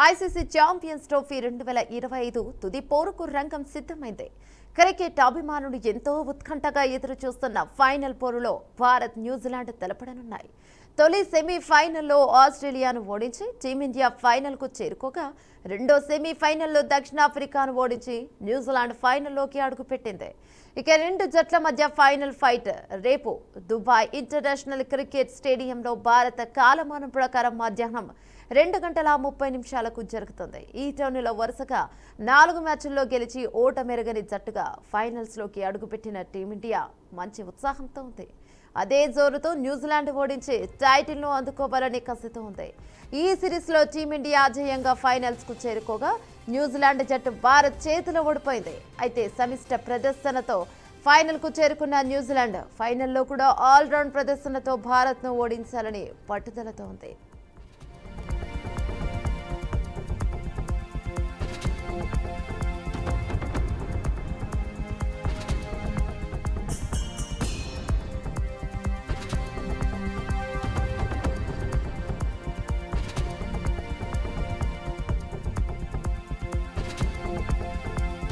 ICC champions trophy 2025 తుది పోరుకు రంగం సిద్ధమైంది. క్రికెట్ అభిమానులు ఎంతో ఉత్కంఠగా ఎదురు చూస్తున్న ఫైనల్ పోరులో భారత్, న్యూజిలాండ్ తలపడనున్నాయి. తొలి సెమీఫైనల్లో ఆస్ట్రేలియాను ఓడించి టీమిండియా ఫైనల్కు చేరుకోగా, రెండో సెమీఫైనల్లో దక్షిణాఫ్రికాను ఓడించి న్యూజిలాండ్ ఫైనల్లోకి అడుగుపెట్టింది. ఇక రెండు జట్ల మధ్య ఫైనల్ ఫైట్ రేపు దుబాయ్ ఇంటర్నేషనల్ క్రికెట్ స్టేడియంలో భారత కాలమానం ప్రకారం మధ్యాహ్నం 2:30 జరుగుతుంది. ఈ టోర్నీలో వరుసగా 4 మ్యాచ్ల్లో గెలిచి ఓటమెరగని జట్టుగా ఫైనల్స్లోకి అడుగుపెట్టిన టీమిండియా మంచి ఉత్సాహంతో ఉంది. అదే జోరుతో న్యూజిలాండ్ ఓడించి టైటిల్ను అందుకోవాలని కసితో ఉంది. ఈ సిరీస్లో టీమిండియా అజేయంగా ఫైనల్స్కు చేరుకోగా, న్యూజిలాండ్ జట్టు భారత్ చేతిలో ఓడిపోయింది. అయితే సమిష్ట ప్రదర్శనతో ఫైనల్కు చేరుకున్న న్యూజిలాండ్ ఫైనల్లో కూడా ఆల్రౌండ్ ప్రదర్శనతో భారత్ను ఓడించాలని పట్టుదలతో ఉంది.